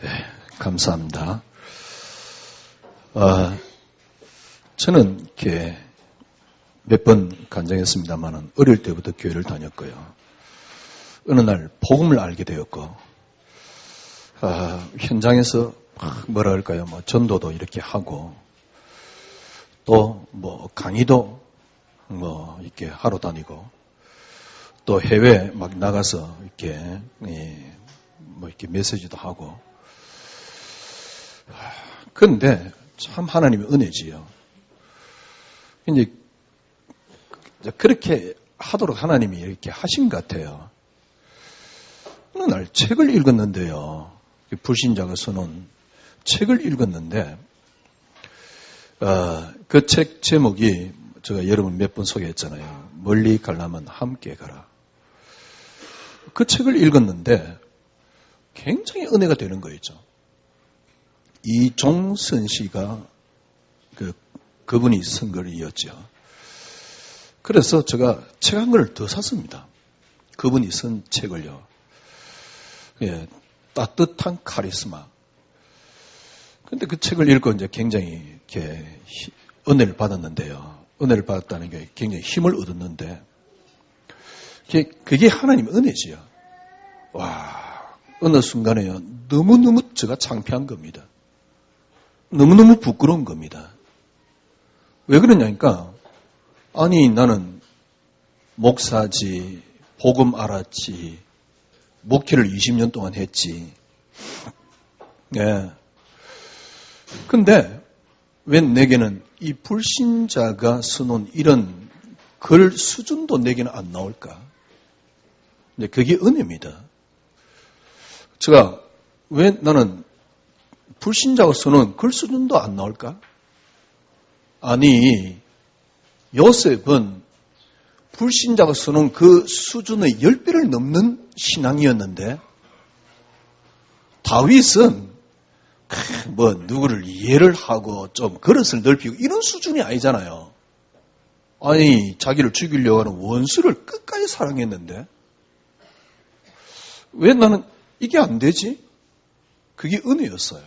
네, 감사합니다. 저는 이렇게 몇 번 간증했습니다만은 어릴 때부터 교회를 다녔고요. 어느 날 복음을 알게 되었고, 현장에서 뭐라 할까요? 전도도 이렇게 하고, 또 강의도 이렇게 하러 다니고, 또 해외 막 나가서 이렇게 이렇게 메시지도 하고. 그런데 참 하나님의 은혜지요. 이제 그렇게 하도록 하나님이 이렇게 하신 것 같아요. 어느 날 책을 읽었는데요. 불신자가 써놓은 책을 읽었는데, 그 책 제목이 제가 여러분 몇 번 소개했잖아요. 멀리 가려면 함께 가라. 그 책을 읽었는데 굉장히 은혜가 되는 거였죠. 이종선 씨가 그분이 쓴 글이었죠. 그래서 제가 책 한 권을 더 샀습니다. 그분이 쓴 책을요. 예, 따뜻한 카리스마. 근데 그 책을 읽고 이제 굉장히 이렇게 은혜를 받았는데요. 은혜를 받았다는 게 굉장히 힘을 얻었는데, 그게 하나님의 은혜지요. 와, 어느 순간에요. 너무너무 제가 창피한 겁니다. 너무너무 부끄러운 겁니다. 왜 그러냐니까, 아니, 나는 목사지, 복음 알았지, 목회를 20년 동안 했지. 예. 근데 왜 내게는 이 불신자가 써놓은 이런 글 수준도 내게는 안 나올까? 근데 그게 은혜입니다. 제가 왜 나는 불신자가 써놓은 글 수준도 안 나올까? 아니, 요셉은 불신자가 써놓은 그 수준의 10배를 넘는 신앙이었는데, 다윗은 누구를 이해를 하고 좀 그릇을 넓히고 이런 수준이 아니잖아요. 아니, 자기를 죽이려고 하는 원수를 끝까지 사랑했는데, 왜 나는 이게 안 되지? 그게 은혜였어요.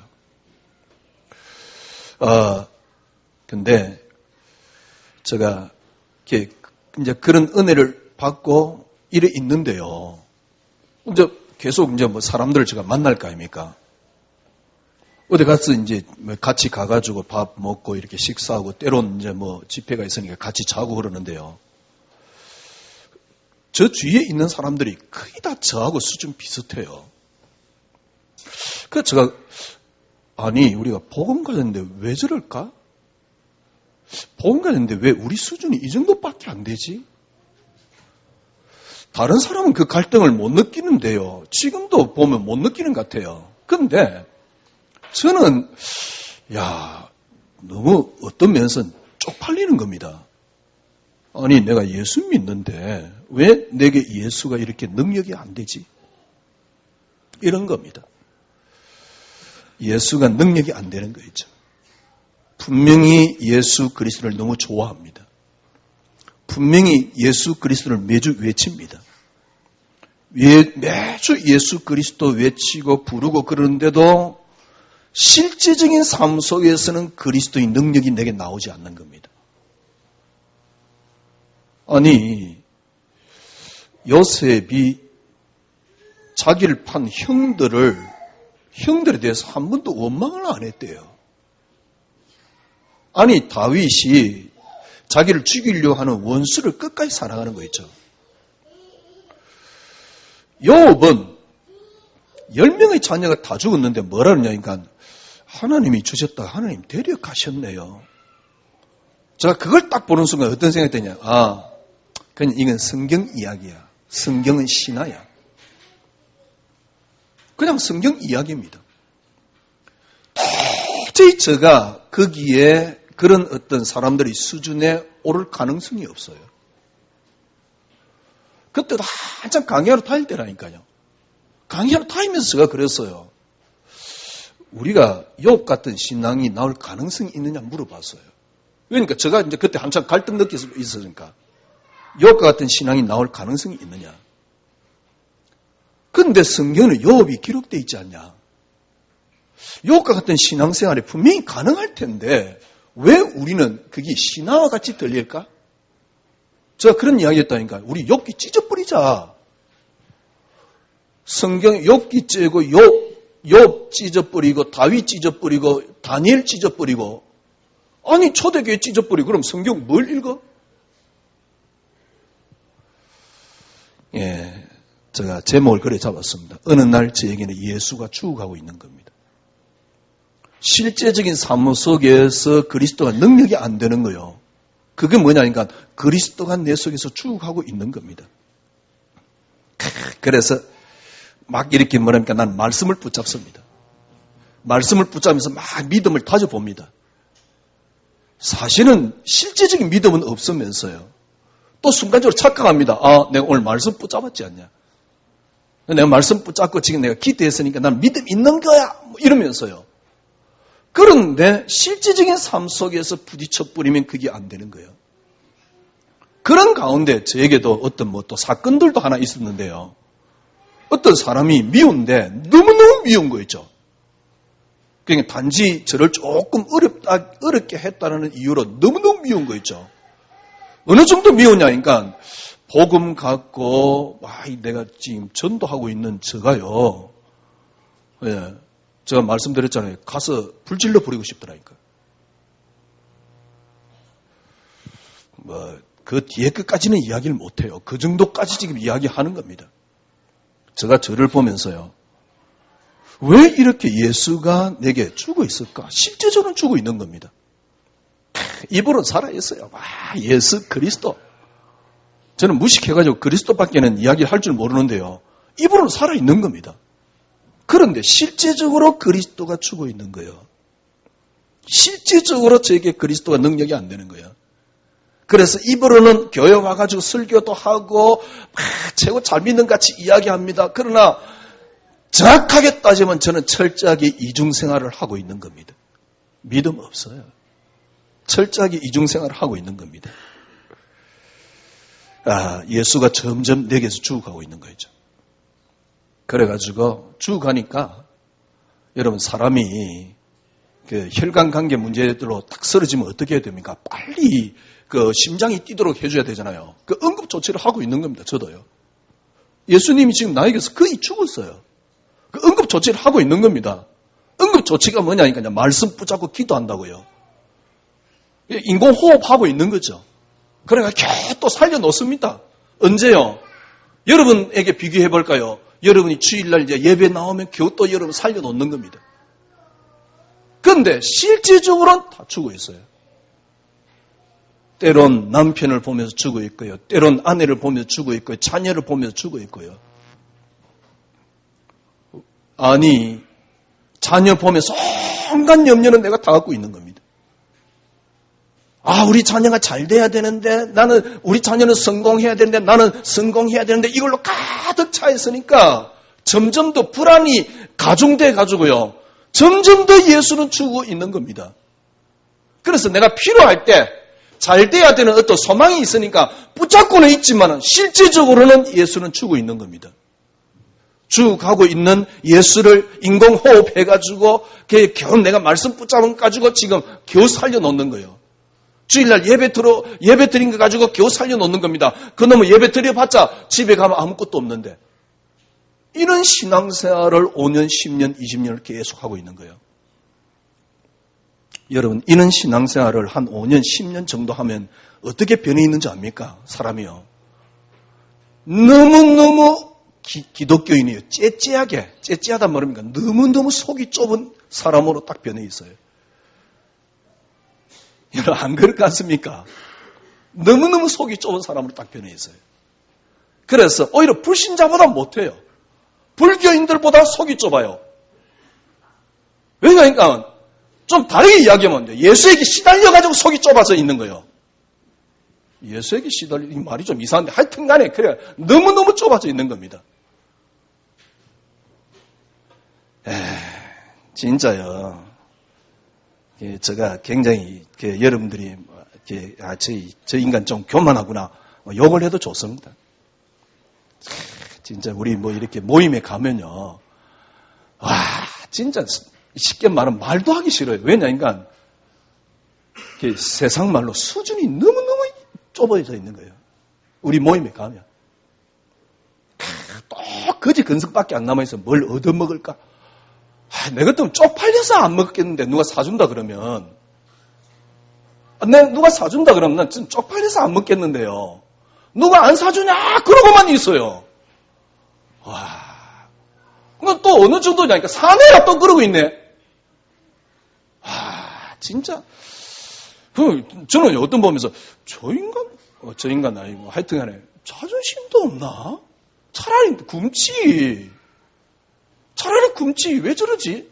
근데 제가 이렇게 이제 그런 은혜를 받고 이래 있는데요. 이제 계속 이제 사람들을 제가 만날 거 아닙니까? 어디 가서 이제 같이 가가지고 밥 먹고 이렇게 식사하고 때론 이제 집회가 있으니까 같이 자고 그러는데요. 저 주위에 있는 사람들이 거의 다 저하고 수준 비슷해요. 그래서 제가, 아니, 우리가 복음 가졌는데 왜 저럴까? 복음 가졌는데 왜 우리 수준이 이 정도밖에 안 되지? 다른 사람은 그 갈등을 못 느끼는데요. 지금도 보면 못 느끼는 것 같아요. 근데 저는, 너무 어떤 면에서는 쪽팔리는 겁니다. 아니, 내가 예수 믿는데 왜 내게 예수가 이렇게 능력이 안 되지? 이런 겁니다. 예수가 능력이 안 되는 거죠. 분명히 예수 그리스도를 너무 좋아합니다. 분명히 예수 그리스도를 매주 외칩니다. 매주 예수 그리스도 외치고 부르고 그러는데도 실제적인 삶 속에서는 그리스도의 능력이 내게 나오지 않는 겁니다. 아니, 요셉이 자기를 판 형들에 대해서 한 번도 원망을 안 했대요. 아니, 다윗이 자기를 죽이려고 하는 원수를 끝까지 사랑하는 거 있죠. 요업은 10명의 자녀가 다 죽었는데 뭐라 그러냐니까, 하나님이 주셨다, 하나님 데려가셨네요. 제가 그걸 딱 보는 순간 어떤 생각이 드냐. 그냥 이건 성경 이야기야. 성경은 신화야. 그냥 성경 이야기입니다. 도저히 제가 거기에 그런 어떤 사람들의 수준에 오를 가능성이 없어요. 그때도 한참 강의하러 다닐 때라니까요. 강의하러 다니면서 제가 그랬어요. 우리가 욥 같은 신앙이 나올 가능성이 있느냐 물어봤어요. 그러니까 제가 이제 그때 한참 갈등 느끼고 있었으니까 욥과 같은 신앙이 나올 가능성이 있느냐. 근데 성경은 욥이 기록되어 있지 않냐. 이것과 같은 신앙생활이 분명히 가능할 텐데 왜 우리는 그게 신화와 같이 들릴까? 제가 그런 이야기 했다니까요. 우리 욥기 찢어버리자. 성경 욥기 찢고 욥 찢어버리고 다윗 찢어버리고 다니엘 찢어버리고 아니 초대교회 찢어버리고 그럼 성경 뭘 읽어? 예, 제가 제목을 그래 잡았습니다. 어느 날 저에게는 예수가 죽어가고 있는 겁니다. 실제적인 삶 속에서 그리스도가 능력이 안 되는 거예요. 그게 뭐냐니까 그리스도가 내 속에서 죽어가고 있는 겁니다. 그래서 막 이렇게 뭐랍니까? 난 말씀을 붙잡습니다. 말씀을 붙잡으면서 막 믿음을 다져봅니다. 사실은 실제적인 믿음은 없으면서요. 또 순간적으로 착각합니다. 아, 내가 오늘 말씀 붙잡았지 않냐. 내가 말씀 붙잡고 지금 내가 기도했으니까 난 믿음 있는 거야. 뭐 이러면서요. 그런데 실제적인 삶 속에서 부딪혀 버리면 그게 안 되는 거예요. 그런 가운데 저에게도 어떤 뭐 또 사건들도 하나 있었는데요. 어떤 사람이 미운데 너무너무 미운 거 있죠. 그러니까 단지 저를 조금 어렵게 했다는 이유로 너무너무 미운 거 있죠. 어느 정도 미웠냐니까 복음 갖고 내가 지금 전도하고 있는 저가요. 예, 제가 말씀드렸잖아요. 가서 불질러 버리고 싶더라니까. 그 뒤에 끝까지는 이야기를 못해요. 그 정도까지 지금 이야기하는 겁니다. 제가 저를 보면서요. 왜 이렇게 예수가 내게 죽어 있을까? 실제적으로 죽어 있는 겁니다. 이분은 살아있어요. 예수 그리스도. 저는 무식해가지고 그리스도밖에는 이야기를 할 줄 모르는데요. 이분은 살아있는 겁니다. 그런데 실제적으로 그리스도가 죽어 있는 거예요. 실제적으로 저에게 그리스도가 능력이 안 되는 거예요. 그래서 입으로는 교회 와가지고 설교도 하고 최고 잘 믿는 같이 이야기합니다. 그러나 정확하게 따지면 저는 철저하게 이중생활을 하고 있는 겁니다. 믿음 없어요. 철저하게 이중생활을 하고 있는 겁니다. 예수가 점점 내게서 죽어가고 있는 거죠. 그래가지고 죽어가니까 여러분 사람이 그 혈관관계 문제로 딱 쓰러지면 어떻게 해야 됩니까? 빨리 그 심장이 뛰도록 해줘야 되잖아요. 그 응급조치를 하고 있는 겁니다. 저도요. 예수님이 지금 나에게서 거의 죽었어요. 그 응급조치를 하고 있는 겁니다. 응급조치가 뭐냐니까 말씀 붙잡고 기도한다고요. 인공호흡하고 있는 거죠. 그러니까 계속 또 살려놓습니다. 언제요? 여러분에게 비교해볼까요? 여러분이 주일날 이제 예배 나오면 겨우 또 여러분 살려놓는 겁니다. 그런데 실질적으로는 다 죽어 있어요. 때론 남편을 보면서 죽어 있고요. 때론 아내를 보면서 죽어 있고요. 자녀를 보면서 죽어 있고요. 아니, 자녀 보면서 온갖 염려는 내가 다 갖고 있는 겁니다. 우리 자녀가 잘 돼야 되는데, 우리 자녀는 성공해야 되는데, 나는 성공해야 되는데, 이걸로 가득 차 있으니까, 점점 더 불안이 가중돼 가지고요. 점점 더 예수는 죽어 있는 겁니다. 그래서 내가 필요할 때, 잘 돼야 되는 어떤 소망이 있으니까, 붙잡고는 있지만, 실제적으로는 예수는 죽어 있는 겁니다. 죽어가고 있는 예수를 인공호흡해가지고, 겨우 내가 말씀 붙잡아가지고 지금 겨우 살려놓는 거예요. 주일날 예배 드린 거 가지고 겨우 살려놓는 겁니다. 그놈은 예배 드려봤자 집에 가면 아무것도 없는데. 이런 신앙생활을 5년, 10년, 20년을 계속하고 있는 거예요. 여러분, 이런 신앙생활을 한 5년, 10년 정도 하면 어떻게 변해 있는지 압니까? 사람이요. 너무너무 기독교인이에요. 째째하단 말입니까? 너무너무 속이 좁은 사람으로 딱 변해 있어요. 여러분, 안 그럴 것 같습니까? 너무너무 속이 좁은 사람으로 딱 변해 있어요. 그래서 오히려 불신자보다 못해요. 불교인들보다 속이 좁아요. 왜냐니까 좀 다르게 이야기하면 돼요. 예수에게 시달려가지고 속이 좁아져 있는 거예요. 예수에게 시달리는 말이 좀 이상한데 하여튼 간에 그래 너무너무 좁아져 있는 겁니다. 진짜요. 제가 굉장히 여러분들이 저 인간 좀 교만하구나 욕을 해도 좋습니다. 진짜 우리 뭐 이렇게 모임에 가면요, 진짜 쉽게 말하면 말도 하기 싫어요. 왜냐니까 세상 말로 수준이 너무너무 좁아져 있는 거예요. 우리 모임에 가면 또 거지 근성밖에 안 남아있어. 뭘 얻어먹을까? 내 같으면 쪽팔려서 안 먹겠는데 누가 사준다 그러면 누가 사준다 그러면 난 좀 쪽팔려서 안 먹겠는데요. 누가 안 사주냐? 그러고만 있어요. 와, 그건 또 어느 정도냐니까 사내가 또 그러고 있네. 와, 진짜. 저는 어떤 보면서 저 인간 아니고 하여튼간에 자존심도 없나? 차라리 굶지. 왜 저러지?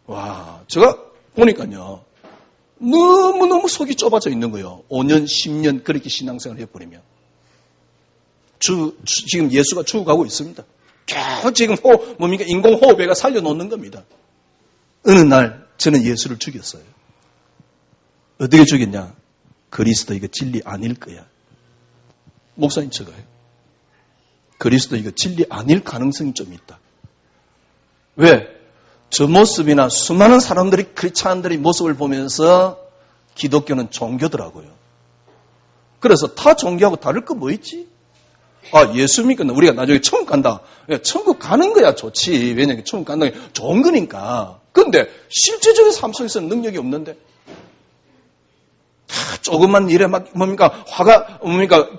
와, 제가 보니까요. 너무너무 속이 좁아져 있는 거예요. 5년, 10년 그렇게 신앙생활을 해버리면. 지금 예수가 죽어가고 있습니다. 계속 지금 인공호흡에가 살려놓는 겁니다. 어느 날 저는 예수를 죽였어요. 어떻게 죽였냐? 그리스도 이거 진리 아닐 거야. 목사님 저거요. 그리스도 이거 진리 아닐 가능성이 좀 있다. 왜? 저 모습이나 수많은 사람들이 크리스찬들의 모습을 보면서 기독교는 종교더라고요. 그래서 타 종교하고 다를 거 뭐 있지? 예수 믿거나 우리가 나중에 천국 간다. 천국 가는 거야 좋지. 왜냐면 천국 간다는 게 좋은 거니까. 그런데 실제적인 삶 속에서는 능력이 없는데 조금만 일에 화가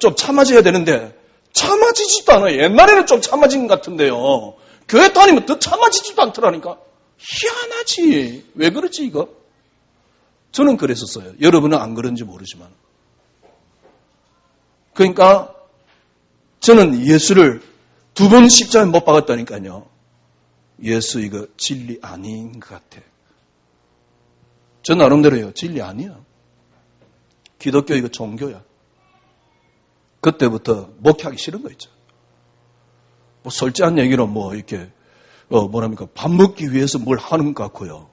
좀 참아져야 되는데 참아지지도 않아요. 옛날에는 좀 참아진 것 같은데요. 교회 다니면 더 참아지지도 않더라니까. 희한하지. 왜 그렇지 이거? 저는 그랬었어요. 여러분은 안 그런지 모르지만. 그러니까 저는 예수를 2번 십자가에 못 박았다니까요. 예수 이거 진리 아닌 것 같아. 저 나름대로요. 진리 아니야. 기독교 이거 종교야. 그때부터 목회하기 싫은 거 있죠. 솔직한 얘기로 이렇게 밥 먹기 위해서 뭘 하는 것 같고요.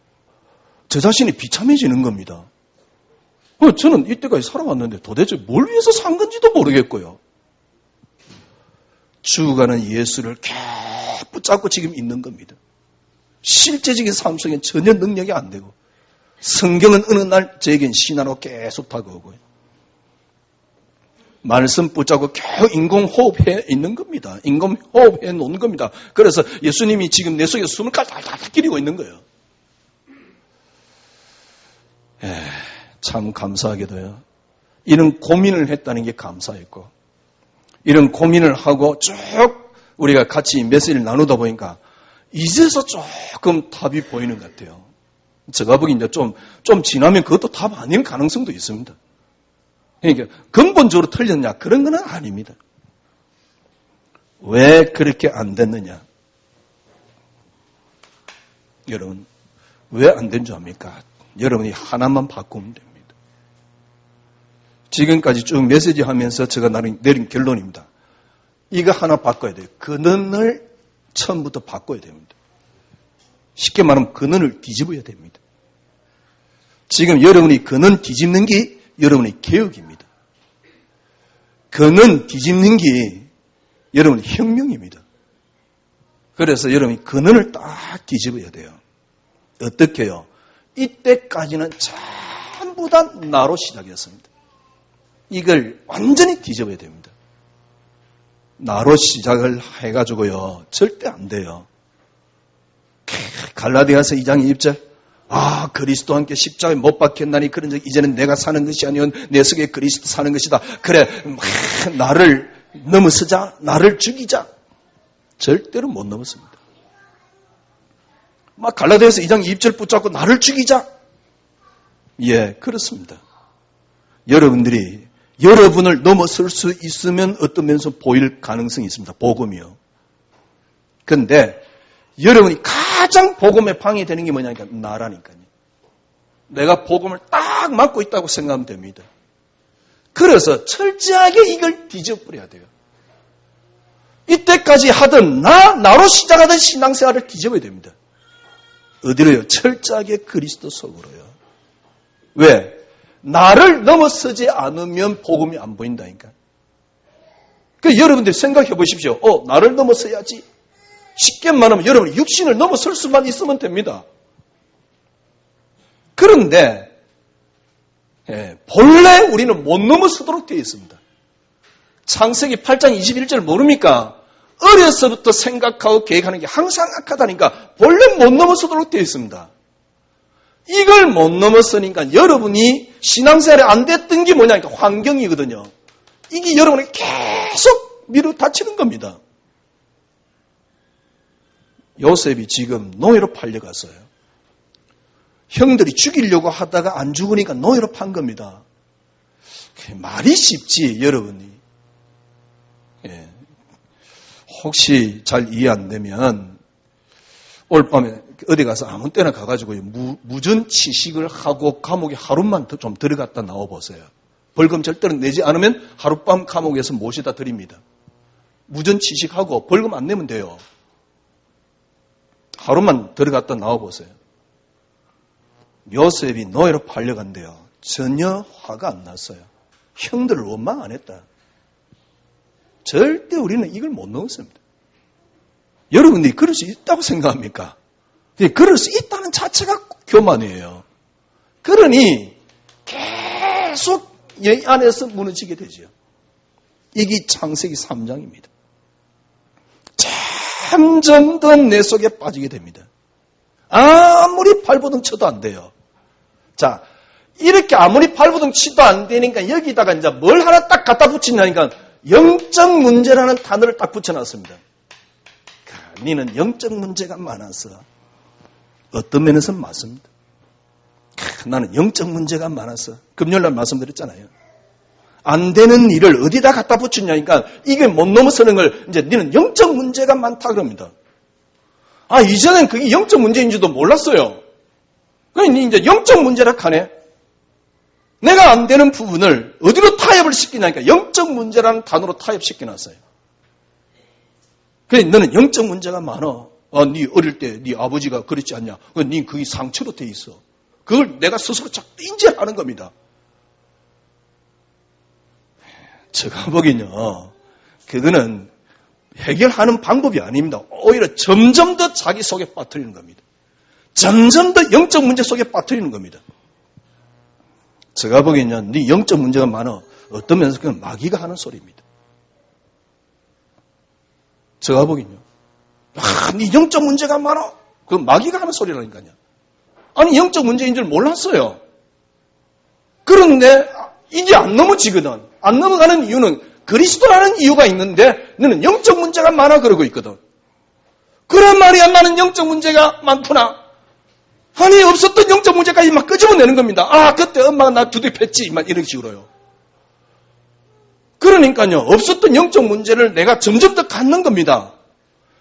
저 자신이 비참해지는 겁니다. 저는 이때까지 살아왔는데 도대체 뭘 위해서 산 건지도 모르겠고요. 죽어가는 예수를 계속 붙잡고 지금 있는 겁니다. 실제적인 삶 속엔 전혀 능력이 안 되고 성경은 어느 날 저에겐 신화로 계속 다가오고요. 말씀 붙잡고 계속 인공호흡해 있는 겁니다. 인공호흡해 놓는 겁니다. 그래서 예수님이 지금 내 속에 숨을 칼칼칼 끼리고 있는 거예요. 참 감사하게도요. 이런 고민을 했다는 게 감사했고 이런 고민을 하고 쭉 우리가 같이 메시지를 나누다 보니까 이제서 조금 답이 보이는 것 같아요. 제가 보기엔 이제 좀 지나면 그것도 답 아닐 가능성도 있습니다. 그러니까 근본적으로 틀렸냐? 그런 건 아닙니다. 왜 그렇게 안 됐느냐? 여러분, 왜 안 된 줄 압니까? 여러분이 하나만 바꾸면 됩니다. 지금까지 쭉 메시지 하면서 제가 내린 결론입니다. 이거 하나 바꿔야 돼요. 근원을 처음부터 바꿔야 됩니다. 쉽게 말하면 근원을 뒤집어야 됩니다. 지금 여러분이 근원 뒤집는 게 여러분의 개혁입니다. 근원 뒤집는 게 여러분의 혁명입니다. 그래서 여러분이 근원을 딱 뒤집어야 돼요. 어떻게 해요? 이때까지는 전부 다 나로 시작했습니다. 이걸 완전히 뒤집어야 됩니다. 나로 시작을 해가지고요. 절대 안 돼요. 갈라디아서 2장 2절 그리스도와 함께 십자가에 못 박혔나니 그런즉 이제는 내가 사는 것이 아니온 내 속에 그리스도 사는 것이다. 그래 나를 넘어서자. 나를 죽이자. 절대로 못 넘었습니다. 갈라디아서 2장 2절 붙잡고 나를 죽이자. 예, 그렇습니다. 여러분들이 여러분을 넘어설 수 있으면 어떤 면에서 보일 가능성이 있습니다. 복음이요. 그런데 여러분이 가장 복음에 방해되는 게 뭐냐니까 나라니까요. 내가 복음을 딱 맡고 있다고 생각하면 됩니다. 그래서 철저하게 이걸 뒤져버려야 돼요. 이때까지 하던 나로 시작하던 신앙생활을 뒤져버려야 됩니다. 어디로요? 철저하게 그리스도 속으로요. 왜? 나를 넘어서지 않으면 복음이 안 보인다니까. 여러분들 생각해 보십시오. 나를 넘어서야지. 쉽게 말하면 여러분 육신을 넘어설 수만 있으면 됩니다. 그런데 본래 우리는 못 넘어서도록 되어 있습니다. 창세기 8장 21절 모릅니까? 어려서부터 생각하고 계획하는 게 항상 악하다니까 본래 못 넘어서도록 되어 있습니다. 이걸 못 넘었으니까 여러분이 신앙생활에 안 됐던 게 뭐냐니까 환경이거든요. 이게 여러분에게 계속 미루 닫히는 겁니다. 요셉이 지금 노예로 팔려갔어요. 형들이 죽이려고 하다가 안 죽으니까 노예로 판 겁니다. 말이 쉽지 여러분이. 혹시 잘 이해 안 되면 올 밤에 어디 가서 아무 때나 가가지고 무전 취식을 하고 감옥에 하루만 좀 들어갔다 나와보세요. 벌금 절대로 내지 않으면 하룻밤 감옥에서 모시다 드립니다. 무전 취식하고 벌금 안 내면 돼요. 하루만 들어갔다 나와보세요. 요셉이 노예로 팔려간대요. 전혀 화가 안 났어요. 형들을 원망 안 했다. 절대 우리는 이걸 못 넣었습니다. 여러분들이 그럴 수 있다고 생각합니까? 그럴 수 있다는 자체가 교만이에요. 그러니 계속 이 안에서 무너지게 되죠. 이게 창세기 3장입니다. 점점 더 내 속에 빠지게 됩니다. 아무리 발버둥 쳐도 안 돼요. 자, 이렇게 아무리 발버둥 치도 안 되니까 여기다가 이제 뭘 하나 딱 갖다 붙이냐니까 영적 문제라는 단어를 딱 붙여놨습니다. 니는 영적 문제가 많아서 어떤 면에서는 맞습니다. 나는 영적 문제가 많아서 금요일날 말씀드렸잖아요. 안 되는 일을 어디다 갖다 붙이냐니까 이게 못 넘어서는 걸 이제 니는 영적 문제가 많다 그럽니다. 이전엔 그게 영적 문제인지도 몰랐어요. 그러니 이제 영적 문제라 하네. 내가 안 되는 부분을 어디로 타협을 시키냐니까 영적 문제라는 단어로 타협시켜놨어요. 그래, 너는 영적 문제가 많아. 네 어릴 때 네 아버지가 그랬지 않냐. 네 그게 상처로 돼 있어. 그걸 내가 스스로 자꾸 인지하는 겁니다. 제가 보기엔요. 그거는 해결하는 방법이 아닙니다. 오히려 점점 더 자기 속에 빠뜨리는 겁니다. 점점 더 영적 문제 속에 빠뜨리는 겁니다. 제가 보기엔요. 네 영적 문제가 많아. 어떤 면에서 그건 마귀가 하는 소리입니다. 제가 보기엔요. 네 영적 문제가 많아. 그건 마귀가 하는 소리라니까요. 아니 영적 문제인 줄 몰랐어요. 그런데 이게 안 넘어지거든. 안 넘어가는 이유는 그리스도라는 이유가 있는데 너는 영적 문제가 많아 그러고 있거든. 그런 말이야 나는 영적 문제가 많구나. 아니 없었던 영적 문제까지 막 끄집어내는 겁니다. 그때 엄마가 나 두드렸지 막 이런 식으로요. 그러니까요. 없었던 영적 문제를 내가 점점 더 갖는 겁니다.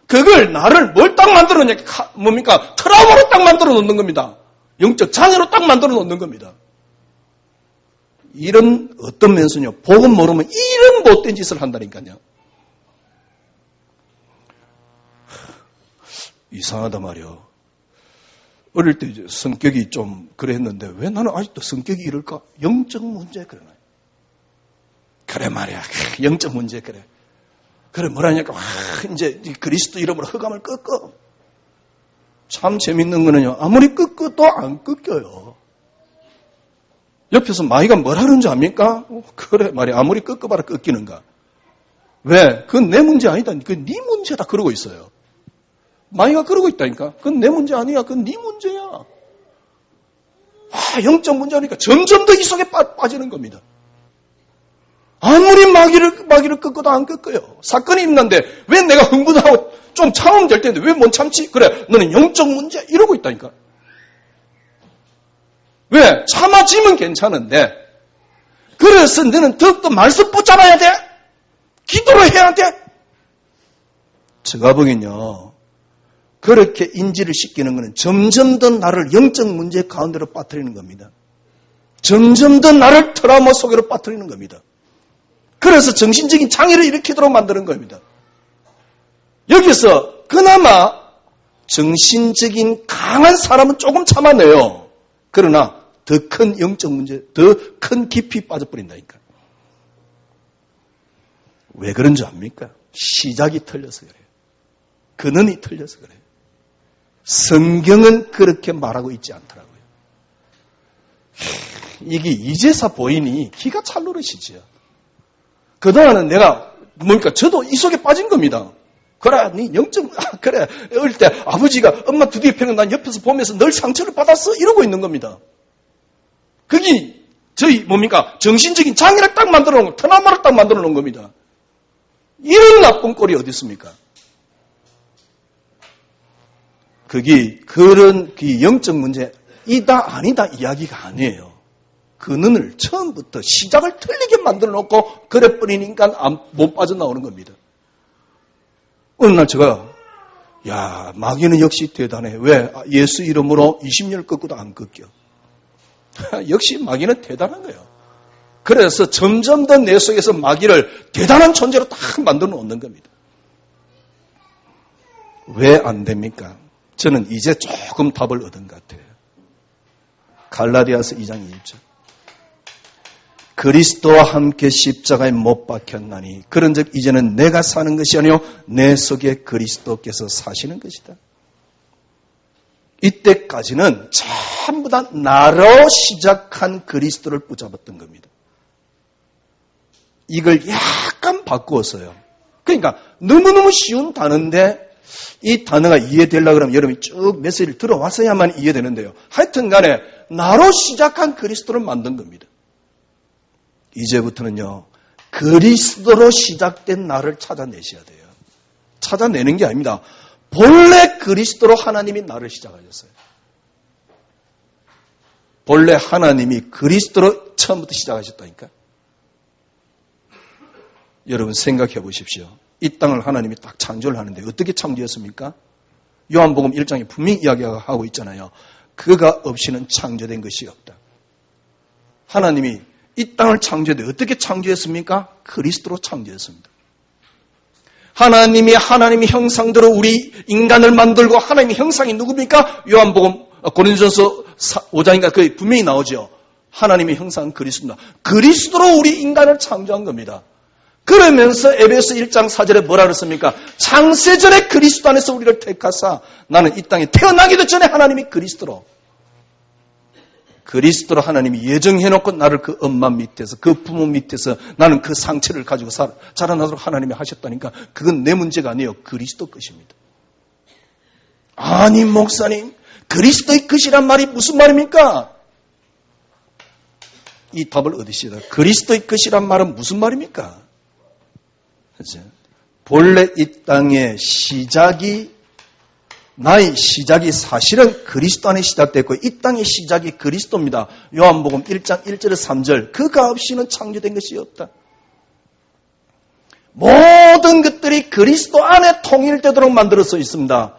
그걸 나를 뭘 딱 만들어 놓냐 뭡니까? 트라우마로 딱 만들어 놓는 겁니다. 영적 장애로 딱 만들어 놓는 겁니다. 이런 어떤 면에서요. 복음 모르면 이런 못된 짓을 한다니까요. 이상하다 말이요. 어릴 때 이제 성격이 좀 그랬는데 왜 나는 아직도 성격이 이럴까? 영적 문제 그러나요? 그래 말이야. 영적 문제 그래. 그래 뭐라냐니까 이제 그리스도 이름으로 흑암을 꺾어. 참 재밌는 거는요. 아무리 꺾어도 안 꺾여요. 옆에서 마귀가 뭐라 하는지 압니까? 그래 말이야. 아무리 꺾어봐라 꺾이는가. 왜? 그건 내 문제 아니다. 그건 네 문제다 그러고 있어요. 마귀가 그러고 있다니까. 그건 내 문제 아니야. 그건 네 문제야. 영적 문제니까 점점 더 이 속에 빠지는 겁니다. 아무리 마귀를 꺾어도 안 꺾어요. 사건이 있는데 왜 내가 흥분하고 좀 참으면 될 텐데 왜 못 참지? 그래 너는 영적 문제 이러고 있다니까. 왜? 참아지면 괜찮은데 그래서 너는 더욱더 말씀 붙잡아야 돼? 기도를 해야 돼? 제가 보기엔요. 그렇게 인지를 시키는 것은 점점 더 나를 영적 문제 가운데로 빠뜨리는 겁니다. 점점 더 나를 트라우마 속으로 빠뜨리는 겁니다. 그래서 정신적인 장애를 일으키도록 만드는 겁니다. 여기서 그나마 정신적인 강한 사람은 조금 참아내요. 그러나 더 큰 영적 문제, 더 큰 깊이 빠져버린다니까. 왜 그런 줄 압니까? 시작이 틀려서 그래요. 근원이 틀려서 그래요. 성경은 그렇게 말하고 있지 않더라고요. 이게 이제사 보이니 기가 찰 노릇이지요. 그동안은 내가 뭡니까? 저도 이 속에 빠진 겁니다. 그래, 네 영적, 그래. 어릴 때 아버지가 엄마 두드려 패는 난 옆에서 보면서 늘 상처를 받았어? 이러고 있는 겁니다. 그게 저희 뭡니까? 정신적인 장애를 딱 만들어 놓은 거, 트라우마를 딱 만들어 놓은 겁니다. 이런 나쁜 꼴이 어디 있습니까? 그게 그런 그 영적 문제이다 아니다 이야기가 아니에요. 근원을 처음부터 시작을 틀리게 만들어 놓고 그래 버리니까 못 빠져나오는 겁니다. 어느 날 제가 야 마귀는 역시 대단해. 왜? 예수 이름으로 20년 꺾고도 안 꺾여. 역시 마귀는 대단한 거예요. 그래서 점점 더 내 속에서 마귀를 대단한 존재로 딱 만들어 놓는 겁니다. 왜 안 됩니까? 저는 이제 조금 답을 얻은 것 같아요. 갈라디아서 2장 2절. 그리스도와 함께 십자가에 못 박혔나니 그런즉 이제는 내가 사는 것이 아니요 내 속에 그리스도께서 사시는 것이다. 이때까지는 전부 다 나로 시작한 그리스도를 붙잡았던 겁니다. 이걸 약간 바꾸었어요. 그러니까 너무너무 쉬운 단어인데 이 단어가 이해되려고 그러면 여러분이 쭉 메시지를 들어왔어야만 이해되는데요. 하여튼 간에 나로 시작한 그리스도를 만든 겁니다. 이제부터는요. 그리스도로 시작된 나를 찾아내셔야 돼요. 찾아내는 게 아닙니다. 본래 그리스도로 하나님이 나를 시작하셨어요. 본래 하나님이 그리스도로 처음부터 시작하셨다니까. 여러분 생각해 보십시오. 이 땅을 하나님이 딱 창조를 하는데 어떻게 창조했습니까? 요한복음 1장에 분명히 이야기하고 있잖아요. 그가 없이는 창조된 것이 없다. 하나님이 이 땅을 창조했는데 어떻게 창조했습니까? 그리스도로 창조했습니다. 하나님이 형상대로 우리 인간을 만들고 하나님의 형상이 누굽니까? 요한복음 고린도전서 5장인가 그 분명히 나오죠. 하나님의 형상은 그리스도입니다. 그리스도로 우리 인간을 창조한 겁니다. 그러면서 에베소 1장 4절에 뭐라 그랬습니까? 창세전에 그리스도 안에서 우리를 택하사 나는 이 땅에 태어나기도 전에 하나님이 그리스도로 하나님이 예정해놓고 나를 그 엄마 밑에서 그 부모 밑에서 나는 그 상처를 가지고 자라나도록 하나님이 하셨다니까 그건 내 문제가 아니에요. 그리스도 것입니다. 아니 목사님 그리스도의 것이란 말이 무슨 말입니까? 이 답을 얻으시다. 그리스도의 것이란 말은 무슨 말입니까? 그렇죠? 본래 이 땅의 나의 시작이 사실은 그리스도 안에 시작됐고 이 땅의 시작이 그리스도입니다. 요한복음 1장 1절에서 3절 그가 없이는 창조된 것이 없다. 모든 것들이 그리스도 안에 통일되도록 만들어져 있습니다.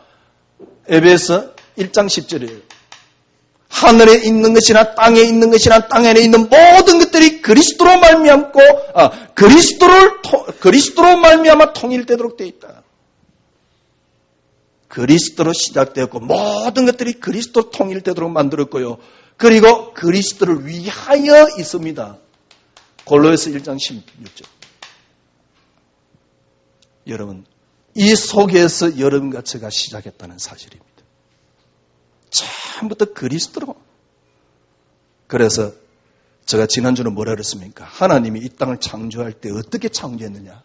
에베소 1장 10절이에요. 하늘에 있는 것이나 땅에 있는 것이나 땅 안에 있는 모든 것들이 그리스도로 말미암고 그리스도로 말미암아 통일되도록 되어 있다. 그리스도로 시작되었고 모든 것들이 그리스도로 통일되도록 만들었고요. 그리고 그리스도를 위하여 있습니다. 골로새서 1장 16절. 여러분, 이 속에서 여러분과 제가 시작했다는 사실입니다. 처음부터 그리스도로. 그래서 제가 지난주는 뭐라 그랬습니까? 하나님이 이 땅을 창조할 때 어떻게 창조했느냐?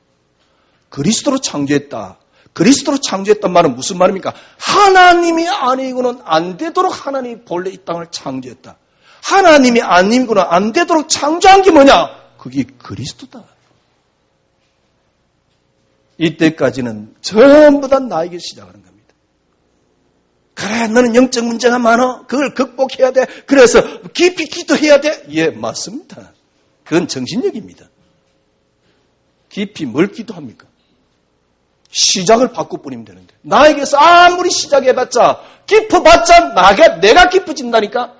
그리스도로 창조했다. 그리스도로 창조했단 말은 무슨 말입니까? 하나님이 아니고는 안 되도록 하나님이 본래 이 땅을 창조했다. 하나님이 아니고는 안 되도록 창조한 게 뭐냐? 그게 그리스도다. 이때까지는 전부 다 나에게 시작하는 겁니다. 그래, 너는 영적 문제가 많아. 그걸 극복해야 돼. 그래서 깊이 기도해야 돼. 예, 맞습니다. 그건 정신력입니다. 깊이 뭘 기도합니까? 시작을 바꿔버리면 되는데. 나에게서 아무리 시작해봤자, 깊어봤자 내가 깊어진다니까?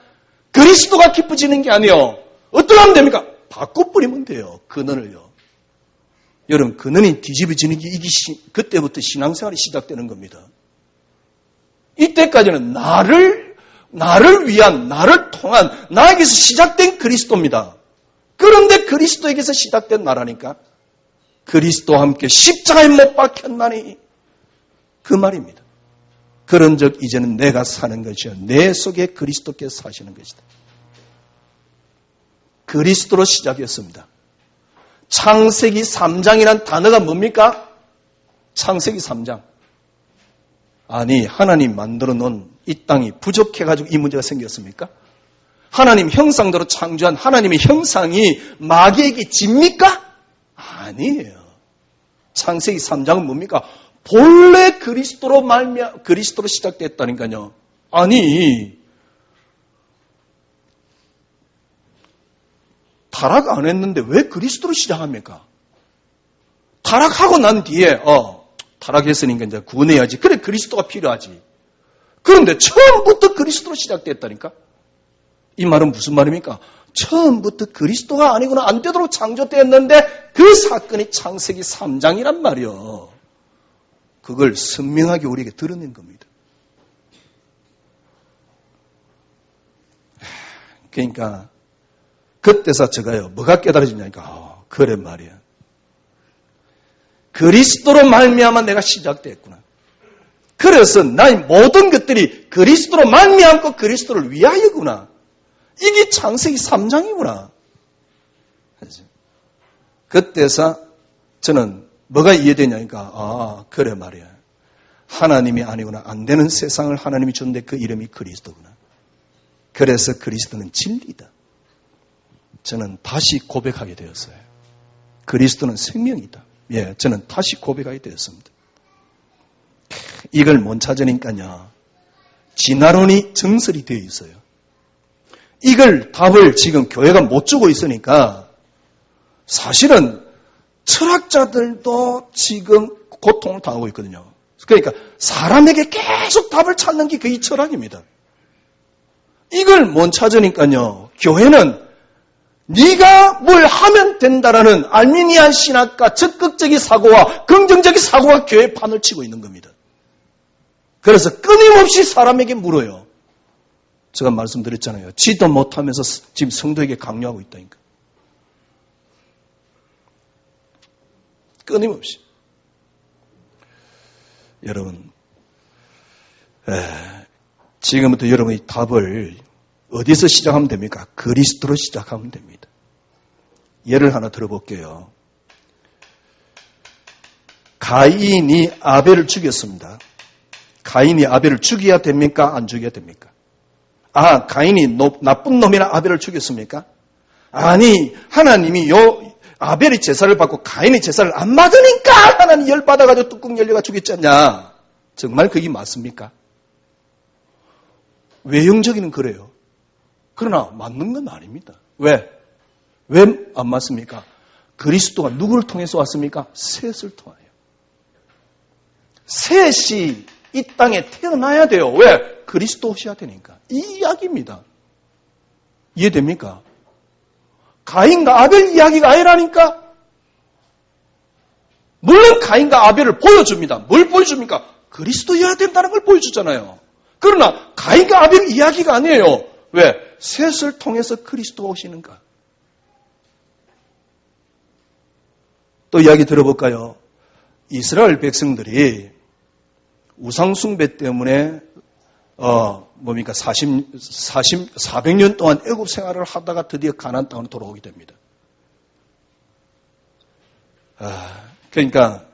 그리스도가 깊어지는 게 아니에요. 어떻게 하면 됩니까? 바꿔버리면 돼요. 근원을요. 여러분, 근원이 뒤집어지는 게 그때부터 신앙생활이 시작되는 겁니다. 이때까지는 나를 위한, 나를 통한, 나에게서 시작된 그리스도입니다. 그런데 그리스도에게서 시작된 나라니까. 그리스도와 함께 십자가에 못 박혔나니. 그 말입니다. 그런즉 이제는 내가 사는 것이요 내 속에 그리스도께서 사시는 것이다. 그리스도로 시작했습니다. 창세기 3장이란 단어가 뭡니까? 창세기 3장. 아니, 하나님 만들어 놓은 이 땅이 부족해가지고 이 문제가 생겼습니까? 하나님 형상대로 창조한 하나님의 형상이 마귀에게 집니까? 아니에요. 창세기 3장은 뭡니까? 본래 그리스도로 시작됐다니까요. 아니, 타락 안 했는데 왜 그리스도로 시작합니까? 타락하고 난 뒤에 타락했으니까 이제 구원해야지. 그래, 그리스도가 필요하지. 그런데 처음부터 그리스도로 시작됐다니까? 이 말은 무슨 말입니까? 처음부터 그리스도가 아니구나, 안 되도록 창조되었는데 그 사건이 창세기 3장이란 말이요. 그걸 선명하게 우리에게 드러낸 겁니다. 그러니까 그때서 제가요, 뭐가 깨달아지냐니까, 그래 말이야. 그리스도로 말미암아 내가 시작됐구나. 그래서 나의 모든 것들이 그리스도로 말미암고 그리스도를 위하여구나. 이게 창세기 3장이구나. 그때서 저는 뭐가 이해되냐니까, 그래 말이야. 하나님이 아니구나. 안 되는 세상을 하나님이 줬는데 그 이름이 그리스도구나. 그래서 그리스도는 진리다. 저는 다시 고백하게 되었어요. 그리스도는 생명이다. 예, 저는 다시 고백하게 되었습니다. 이걸 못 찾으니까요, 진화론이 정설이 되어 있어요. 이걸 답을 지금 교회가 못 주고 있으니까 사실은 철학자들도 지금 고통을 당하고 있거든요. 그러니까 사람에게 계속 답을 찾는 게 그게 철학입니다. 이걸 못 찾으니까요, 교회는 네가 뭘 하면 된다라는 알미니안 신학과 적극적인 사고와 긍정적인 사고가 교회에 판을 치고 있는 겁니다. 그래서 끊임없이 사람에게 물어요. 제가 말씀드렸잖아요. 지도 못하면서 지금 성도에게 강요하고 있다니까. 끊임없이. 여러분, 지금부터 여러분의 답을 어디서 시작하면 됩니까? 그리스도로 시작하면 됩니다. 예를 하나 들어볼게요. 가인이 아벨을 죽였습니다. 가인이 아벨을 죽여야 됩니까? 안 죽여야 됩니까? 가인이 나쁜 놈이나 아벨을 죽였습니까? 아니, 하나님이 아벨이 제사를 받고 가인이 제사를 안 받으니까 하나님 열받아가지고 뚜껑 열려가 죽였지 않냐? 정말 그게 맞습니까? 외형적이는 그래요. 그러나 맞는 건 아닙니다. 왜? 왜 안 맞습니까? 그리스도가 누구를 통해서 왔습니까? 셋을 통하여. 셋이 이 땅에 태어나야 돼요. 왜? 그리스도 오셔야 되니까. 이 이야기입니다. 이해됩니까? 가인과 아벨 이야기가 아니라니까? 물론 가인과 아벨을 보여줍니다. 뭘 보여줍니까? 그리스도여야 된다는 걸 보여주잖아요. 그러나 가인과 아벨 이야기가 아니에요. 왜? 셋을 통해서 그리스도가 오시는가? 또 이야기 들어볼까요? 이스라엘 백성들이 우상숭배 때문에 400년 동안 애굽 생활을 하다가 드디어 가나안 땅으로 돌아오게 됩니다. 그러니까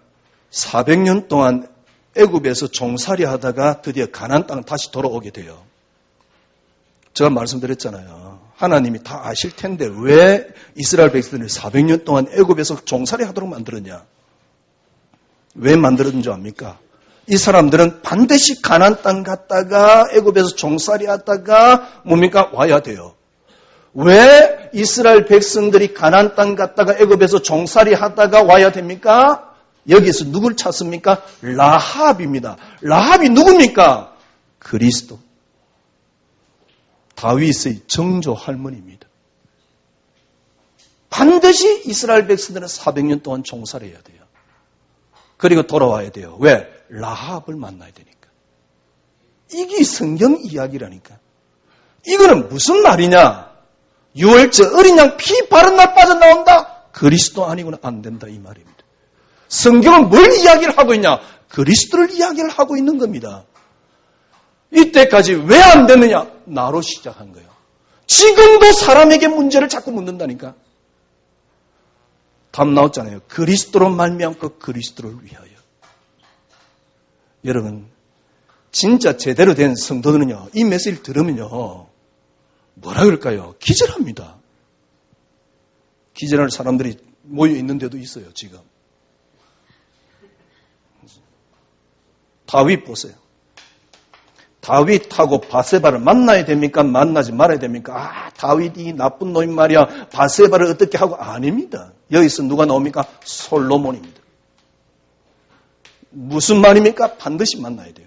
400년 동안 애굽에서 종살이 하다가 드디어 가나안 땅을 다시 돌아오게 돼요. 제가 말씀드렸잖아요. 하나님이 다 아실 텐데 왜 이스라엘 백성들이 400년 동안 애굽에서 종살이 하도록 만들었냐? 왜 만들었는지 압니까? 이 사람들은 반드시 가나안 땅 갔다가 애굽에서 종살이 하다가 뭡니까? 와야 돼요. 왜 이스라엘 백성들이 가나안 땅 갔다가 애굽에서 종살이 하다가 와야 됩니까? 여기서 누굴 찾습니까? 라합입니다. 라합이 누굽니까? 그리스도. 다윗의 정조 할머니입니다. 반드시 이스라엘 백성들은 400년 동안 종살해야 돼요. 그리고 돌아와야 돼요. 왜? 라합을 만나야 되니까. 이게 성경 이야기라니까. 이거는 무슨 말이냐? 유월절 어린 양 피 바른 날 빠져나온다? 그리스도 아니고는 안 된다 이 말입니다. 성경은 뭘 이야기를 하고 있냐? 그리스도를 이야기를 하고 있는 겁니다. 이때까지 왜 안 됐느냐? 나로 시작한 거예요. 지금도 사람에게 문제를 자꾸 묻는다니까. 답 나왔잖아요. 그리스도로 말미암고 그리스도를 위하여. 여러분, 진짜 제대로 된 성도들은요, 이 메시지를 들으면요, 뭐라 그럴까요? 기절합니다. 기절할 사람들이 모여 있는 데도 있어요, 지금. 다윗 보세요. 다윗하고 바세바를 만나야 됩니까? 만나지 말아야 됩니까? 다윗이 나쁜 놈인 말이야. 바세바를 어떻게 하고? 아닙니다. 여기서 누가 나옵니까? 솔로몬입니다. 무슨 말입니까? 반드시 만나야 돼요.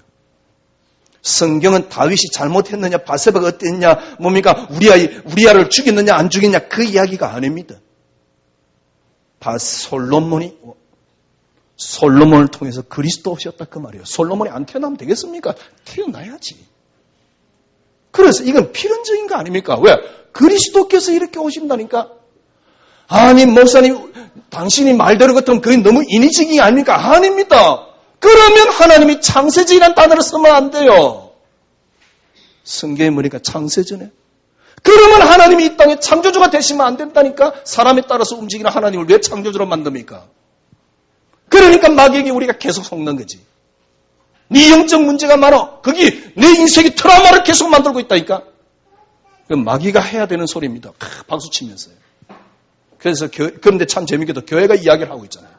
성경은 다윗이 잘못했느냐, 바세바가 어땠냐, 뭡니까? 우리아를 죽였느냐, 안 죽였냐, 그 이야기가 아닙니다. 솔로몬을 통해서 그리스도 오셨다 그 말이에요. 솔로몬이 안 태어나면 되겠습니까? 태어나야지. 그래서 이건 필연적인 거 아닙니까? 왜? 그리스도께서 이렇게 오신다니까? 아니 목사님 당신이 말대로 같으면 그게 너무 인위적인 게 아닙니까? 아닙니다. 그러면 하나님이 창세전이라는 단어를 쓰면 안 돼요. 성경에 뭐니까 창세전에. 그러면 하나님이 이 땅에 창조주가 되시면 안 된다니까? 사람에 따라서 움직이는 하나님을 왜 창조주로 만듭니까? 그러니까 마귀에게 우리가 계속 속는 거지. 네 영적 문제가 많아. 거기 내 인생의 트라우마를 계속 만들고 있다니까. 마귀가 해야 되는 소리입니다. 박수 치면서요. 그래서 그런데 참 재밌게도 교회가 이야기를 하고 있잖아요.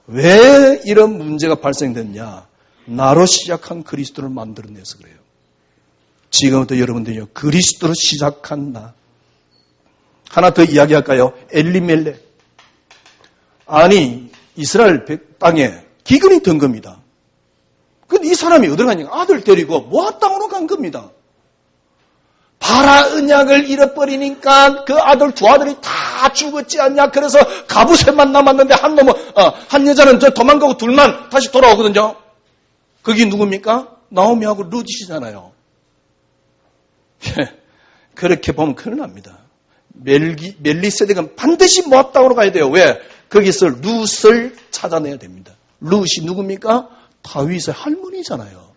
왜 이런 문제가 발생됐냐? 나로 시작한 그리스도를 만들어내서 그래요. 지금부터 여러분들이요, 그리스도로 시작한 나. 하나 더 이야기할까요? 엘리멜렉. 아니, 이스라엘 땅에 기근이 든 겁니다. 근데 이 사람이 어디로 가냐? 아들 데리고 모압 땅으로 간 겁니다. 바라 언약을 잃어버리니까 그 두 아들이 다 죽었지 않냐? 그래서 가부셋만 남았는데 한 여자는 저 도망가고 둘만 다시 돌아오거든요. 그게 누굽니까? 나오미하고 루디시잖아요. 그렇게 보면 큰일 납니다. 멜리세덱은 반드시 모압 땅으로 가야 돼요. 왜? 거기서 룻을 찾아내야 됩니다. 룻이 누굽니까? 다윗의 할머니잖아요.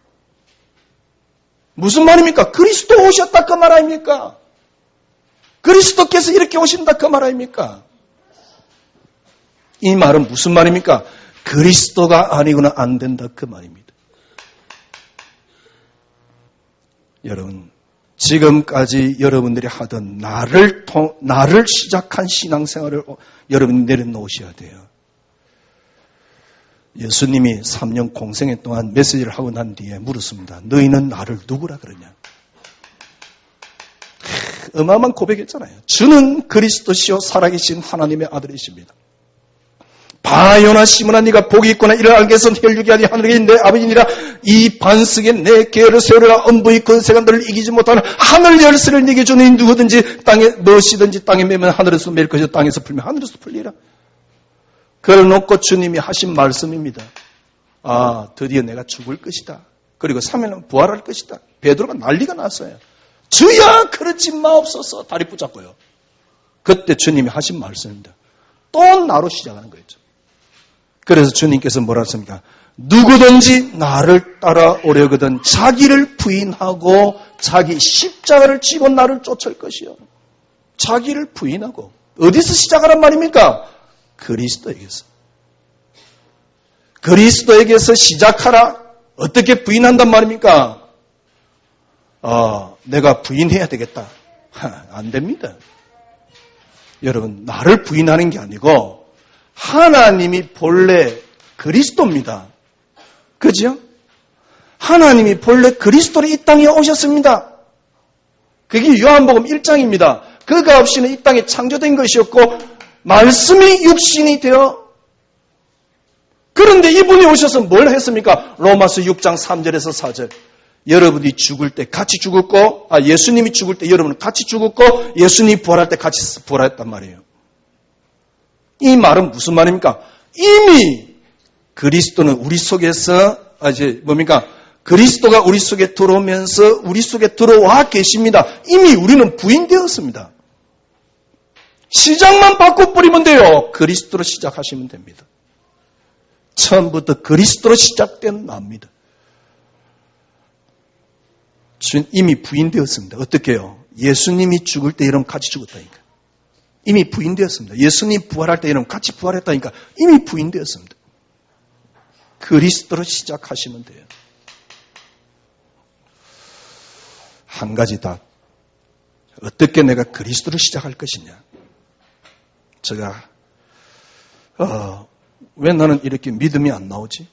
무슨 말입니까? 그리스도 오셨다 그 말 아닙니까? 그리스도께서 이렇게 오신다 그 말 아닙니까? 이 말은 무슨 말입니까? 그리스도가 아니고는 안 된다 그 말입니다. 여러분, 지금까지 여러분들이 하던 나를 시작한 신앙생활을 여러분이 내려놓으셔야 돼요. 예수님이 3년 공생애 동안 메시지를 하고 난 뒤에 물었습니다. 너희는 나를 누구라 그러냐? 어마어마한 고백했잖아요. 주는 그리스도시요 살아계신 하나님의 아들이십니다. 바요나 시므나 네가 복이 있구나. 이를 알게 해서 혈육이 아니 하늘에 내 아버지니라. 이 반석에 내 계열을 세우리라. 엄부의 권세가 너를 이기지 못하는 하늘 열쇠를 네게 주는 누구든지 땅에 무엇이든지 땅에 매면 하늘에서 맬 것이요 땅에서 풀면 하늘에서 풀리라. 그래놓고 주님이 하신 말씀입니다. 드디어 내가 죽을 것이다. 그리고 3일은 부활할 것이다. 베드로가 난리가 났어요. 주야 그러지 마옵소서. 다리 붙잡고요. 그때 주님이 하신 말씀입니다. 또 나로 시작하는 거였죠. 그래서 주님께서 뭐라 했습니까? 누구든지 나를 따라오려거든 자기를 부인하고 자기 십자가를 지고 나를 쫓을 것이요. 자기를 부인하고. 어디서 시작하란 말입니까? 그리스도에게서. 그리스도에게서 시작하라. 어떻게 부인한단 말입니까? 내가 부인해야 되겠다. 안 됩니다. 여러분, 나를 부인하는 게 아니고 하나님이 본래 그리스도입니다. 그죠? 하나님이 본래 그리스도로 이 땅에 오셨습니다. 그게 요한복음 1장입니다. 그가 없이는 이 땅에 창조된 것이었고 말씀이 육신이 되어 그런데 이분이 오셔서 뭘 했습니까? 로마서 6장 3절에서 4절. 여러분이 죽을 때 같이 죽었고, 예수님이 죽을 때 여러분은 같이 죽었고, 예수님이 부활할 때 같이 부활했단 말이에요. 이 말은 무슨 말입니까? 이미 그리스도는 우리 속에서, 그리스도가 우리 속에 들어오면서 우리 속에 들어와 계십니다. 이미 우리는 부인되었습니다. 시작만 바꿔버리면 돼요. 그리스도로 시작하시면 됩니다. 처음부터 그리스도로 시작된 나입니다. 이미 부인되었습니다. 어떻게 해요? 예수님이 죽을 때 이러면 같이 죽었다니까. 이미 부인되었습니다. 예수님 부활할 때 이러면 같이 부활했다니까. 이미 부인되었습니다. 그리스도로 시작하시면 돼요. 한 가지 답. 어떻게 내가 그리스도로 시작할 것이냐. 제가 왜 나는 이렇게 믿음이 안 나오지?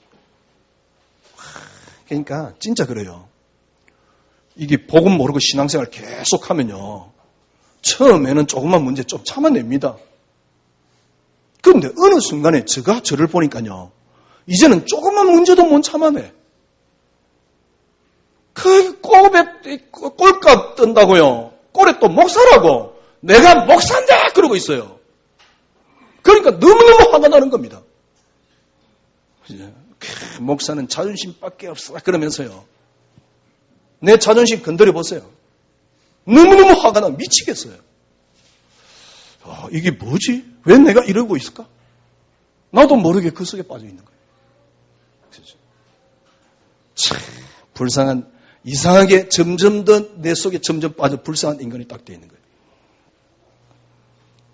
그러니까 진짜 그래요. 이게 복음 모르고 신앙생활 계속 하면요. 처음에는 조금만 문제 좀 참아냅니다. 그런데 어느 순간에 제가 저를 보니까요. 이제는 조금만 문제도 못 참아내. 그 꼴값 뜬다고요. 꼴에 또 목사라고. 내가 목사인데 그러고 있어요. 그러니까 너무너무 화가 나는 겁니다. 목사는 자존심밖에 없어. 그러면서요. 내 자존심 건드려 보세요. 너무너무 화가 나 미치겠어요. 이게 뭐지? 왜 내가 이러고 있을까? 나도 모르게 그 속에 빠져 있는 거예요. 참 불쌍한 이상하게 점점 더 내 속에 점점 빠져 불쌍한 인간이 딱 되어 있는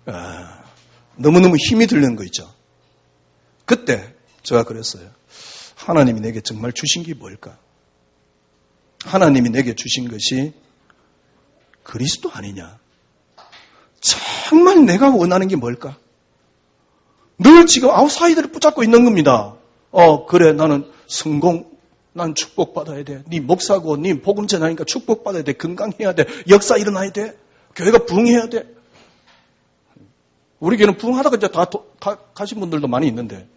거예요. 너무너무 힘이 들리는 거 있죠. 그때 제가 그랬어요. 하나님이 내게 정말 주신 게 뭘까? 하나님이 내게 주신 것이 그리스도 아니냐? 정말 내가 원하는 게 뭘까? 늘 지금 아웃사이더를 붙잡고 있는 겁니다. 그래 나는 성공, 난 축복받아야 돼. 네 목사고 네 복음 전하니까 축복받아야 돼. 건강해야 돼. 역사 일어나야 돼. 교회가 부흥해야 돼. 우리 교회는 부흥하다가 이제 다 가신 분들도 많이 있는데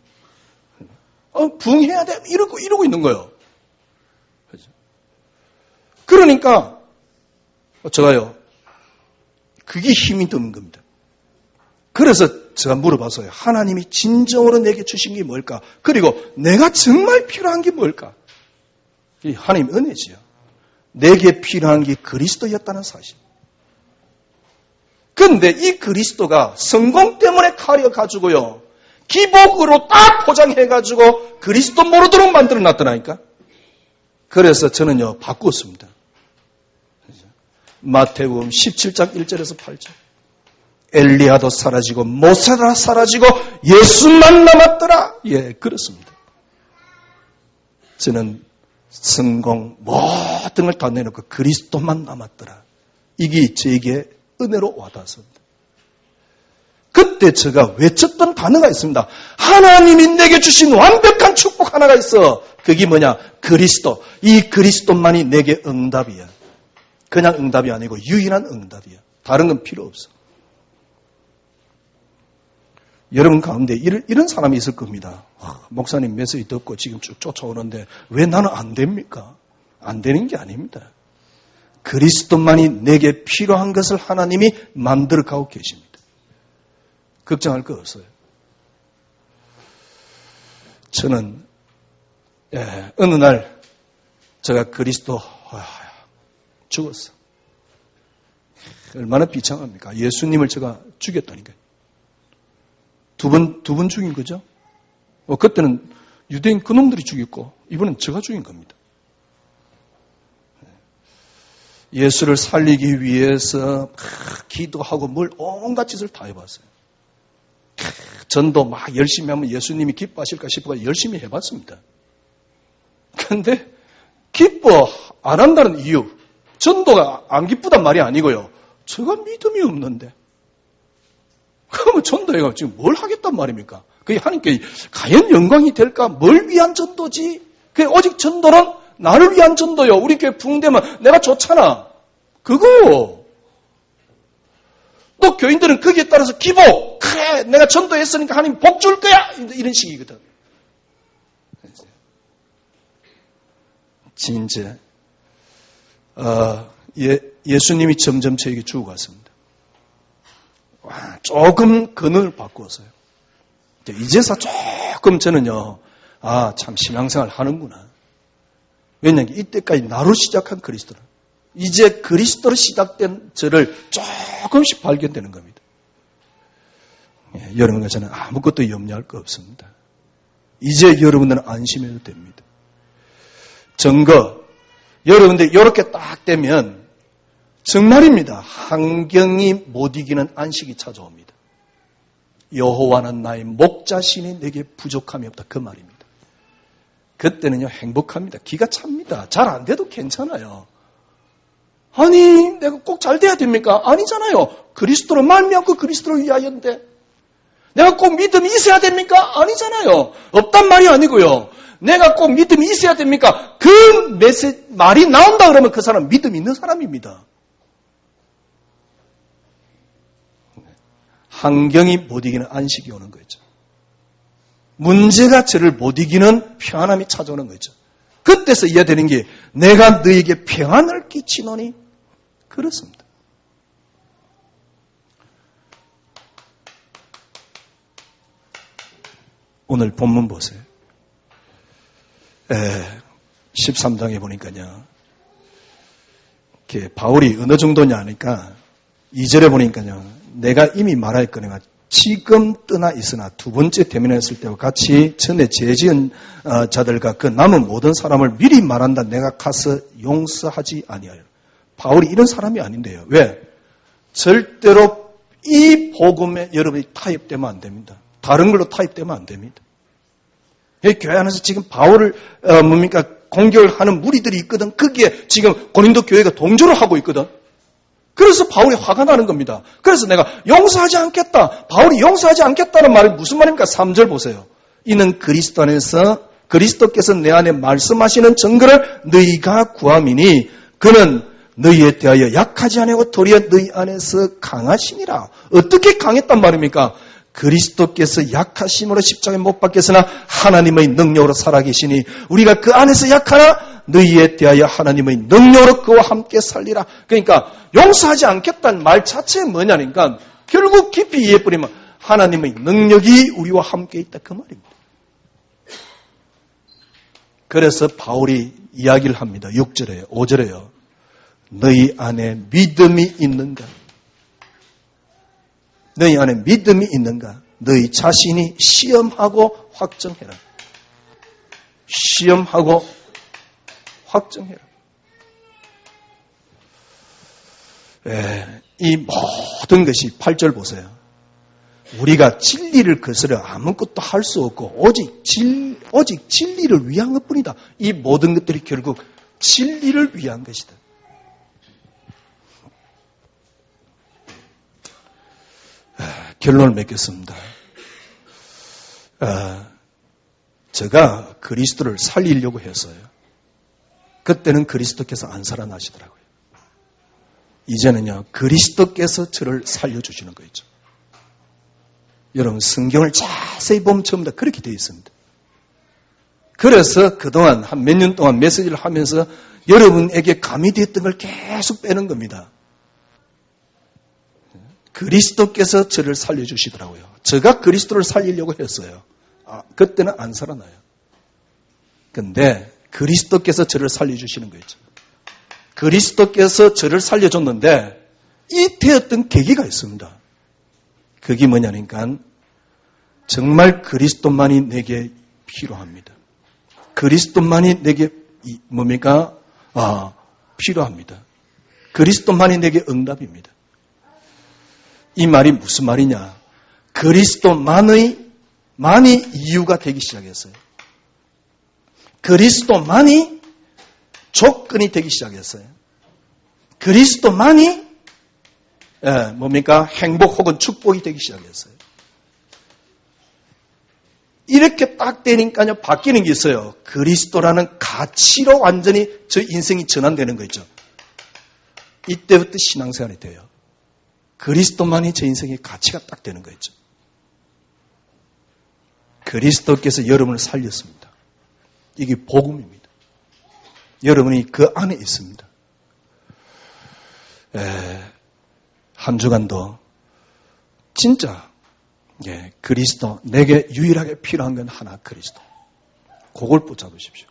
부흥해야 돼. 이러고 있는 거예요. 그러니까 제가요. 그게 힘이 드는 겁니다. 그래서 제가 물어봤어요. 하나님이 진정으로 내게 주신 게 뭘까? 그리고 내가 정말 필요한 게 뭘까? 이 하나님 은혜지요. 내게 필요한 게 그리스도였다는 사실. 그런데 이 그리스도가 성공 때문에 가려가지고요. 기복으로 딱 포장해가지고 그리스도 모르도록 만들어놨더라니까. 그래서 저는요. 바꾸었습니다. 마태복음 17장 1절에서 8절. 엘리야도 사라지고 모세가 사라지고 예수만 남았더라. 예, 그렇습니다. 저는 성공 모든 걸 다 내놓고 그리스도만 남았더라. 이게 저에게 은혜로 와닿았습니다. 그때 제가 외쳤던 단어가 있습니다. 하나님이 내게 주신 완벽한 축복 하나가 있어. 그게 뭐냐? 그리스도. 이 그리스도만이 내게 응답이야. 그냥 응답이 아니고 유일한 응답이야. 다른 건 필요 없어. 여러분 가운데 이런 사람이 있을 겁니다. 목사님 메시지 듣고 지금 쭉 쫓아오는데 왜 나는 안 됩니까? 안 되는 게 아닙니다. 그리스도만이 내게 필요한 것을 하나님이 만들어 가고 계십니다. 걱정할 거 없어요. 저는 어느 날 제가 그리스도 죽었어. 얼마나 비참합니까? 예수님을 제가 죽였다니까요. 두 번 죽인 거죠. 그때는 유대인 그놈들이 죽였고 이번엔 제가 죽인 겁니다. 예수를 살리기 위해서 기도하고 뭘 온갖 짓을 다 해봤어요. 전도 막 열심히 하면 예수님이 기뻐하실까 싶어서 열심히 해봤습니다. 그런데 기뻐 안 한다는 이유, 전도가 안 기쁘단 말이 아니고요. 제가 믿음이 없는데 그러면 전도회가 지금 뭘 하겠단 말입니까? 그게 하나님께 과연 영광이 될까? 뭘 위한 전도지? 그게 오직 전도는 나를 위한 전도요. 우리 교회 부흥되면 내가 좋잖아. 그거요. 또 교인들은 거기에 따라서 기복. 그래, 내가 전도했으니까 하나님 복 줄 거야. 이런 식이거든. 진짜 예수님이 점점 저에게 주고 갔습니다. 조금 근을 바꾸었어요. 이제서 조금 저는요, 참 신앙생활 하는구나. 왜냐하면 이때까지 나로 시작한 그리스도를, 이제 그리스도로 시작된 저를 조금씩 발견되는 겁니다. 여러분과 저는 아무것도 염려할 거 없습니다. 이제 여러분들은 안심해도 됩니다. 증거, 여러분들 이렇게 딱 되면 정말입니다. 환경이 못 이기는 안식이 찾아옵니다. 여호와는 나의 목자시니 내게 부족함이 없다. 그 말입니다. 그때는요 행복합니다. 기가 찹니다. 잘 안 돼도 괜찮아요. 아니 내가 꼭 잘 돼야 됩니까? 아니잖아요. 그리스도로 말미암고 그리스도를 위하여인데 내가 꼭 믿음이 있어야 됩니까? 아니잖아요. 없단 말이 아니고요. 내가 꼭 믿음이 있어야 됩니까? 그 말이 나온다 그러면 그 사람 믿음 있는 사람입니다. 환경이 못 이기는 안식이 오는 거죠. 문제가 저를 못 이기는 평안함이 찾아오는 거죠. 그때서 이해되는 게 내가 너에게 평안을 끼치노니 그렇습니다. 오늘 본문 보세요. 13장에 보니까요. 바울이 어느 정도냐 하니까 2절에 보니까요. 내가 이미 말하였거니와 지금 떠나 있으나 두 번째 대면했을 때와 같이 전에 죄지은 자들과 그 남은 모든 사람을 미리 말한다. 내가 가서 용서하지 아니하여. 바울이 이런 사람이 아닌데요. 왜? 절대로 이 복음에 여러분이 타협되면 안 됩니다. 다른 걸로 타협되면 안 됩니다. 교회 안에서 지금 바울을 공격을 하는 무리들이 있거든. 거기에 지금 고린도 교회가 동조를 하고 있거든. 그래서 바울이 화가 나는 겁니다. 그래서 내가 용서하지 않겠다. 바울이 용서하지 않겠다는 말이 무슨 말입니까? 3절 보세요. 이는 그리스도 안에서 그리스도께서 내 안에 말씀하시는 증거를 너희가 구함이니 그는 너희에 대하여 약하지 아니하고 도리어 너희 안에서 강하시니라. 어떻게 강했단 말입니까? 그리스도께서 약하심으로 십자가에 못 박혔으나 하나님의 능력으로 살아계시니 우리가 그 안에서 약하나 너희에 대하여 하나님의 능력으로 그와 함께 살리라. 그러니까 용서하지 않겠다는 말 자체는 뭐냐니까 결국 깊이 이해해버리면 하나님의 능력이 우리와 함께 있다 그 말입니다. 그래서 바울이 이야기를 합니다. 6절에요. 5절에요. 너희 안에 믿음이 있는가? 너희 안에 믿음이 있는가? 너희 자신이 시험하고 확정해라. 시험하고 확정해라. 이 모든 것이 8절 보세요. 우리가 진리를 거스려 아무것도 할 수 없고 오직 진리를 위한 것뿐이다. 이 모든 것들이 결국 진리를 위한 것이다. 결론을 맺겠습니다. 제가 그리스도를 살리려고 했어요. 그때는 그리스도께서 안 살아나시더라고요. 이제는요, 그리스도께서 저를 살려주시는 거죠. 여러분, 성경을 자세히 보면 전부 다 그렇게 되어 있습니다. 그래서 그동안 한 몇 년 동안 메시지를 하면서 여러분에게 가미되었던 걸 계속 빼는 겁니다. 그리스도께서 저를 살려주시더라고요. 제가 그리스도를 살리려고 했어요. 그때는 안 살아나요. 근데 그리스도께서 저를 살려주시는 거죠. 그리스도께서 저를 살려줬는데 이 되었던 계기가 있습니다. 그게 뭐냐니까 정말 그리스도만이 내게 필요합니다. 그리스도만이 내게 뭡니까? 필요합니다. 그리스도만이 내게 응답입니다. 이 말이 무슨 말이냐? 그리스도만이 이유가 되기 시작했어요. 그리스도만이 조건이 되기 시작했어요. 그리스도만이 뭡니까? 행복 혹은 축복이 되기 시작했어요. 이렇게 딱 되니까요, 바뀌는 게 있어요. 그리스도라는 가치로 완전히 저 인생이 전환되는 거죠. 이때부터 신앙생활이 돼요. 그리스도만이 제 인생의 가치가 딱 되는 거죠. 그리스도께서 여러분을 살렸습니다. 이게 복음입니다. 여러분이 그 안에 있습니다. 한 주간도 진짜 그리스도, 내게 유일하게 필요한 건 하나, 그리스도. 그걸 붙잡으십시오.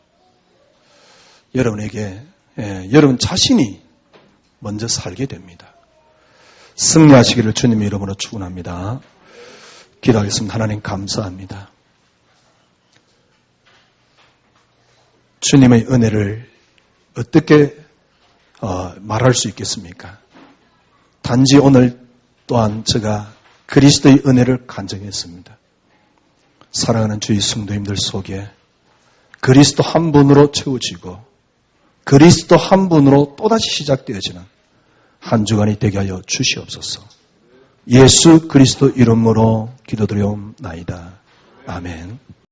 여러분에게 여러분 자신이 먼저 살게 됩니다. 승리하시기를 주님의 이름으로 축원합니다. 기도하겠습니다. 하나님 감사합니다. 주님의 은혜를 어떻게 말할 수 있겠습니까? 단지 오늘 또한 제가 그리스도의 은혜를 간증했습니다. 사랑하는 주의 성도님들 속에 그리스도 한 분으로 채워지고 그리스도 한 분으로 또다시 시작되어지는 한 주간이 되게 하여 주시옵소서. 예수 그리스도 이름으로 기도드리옵나이다. 아멘.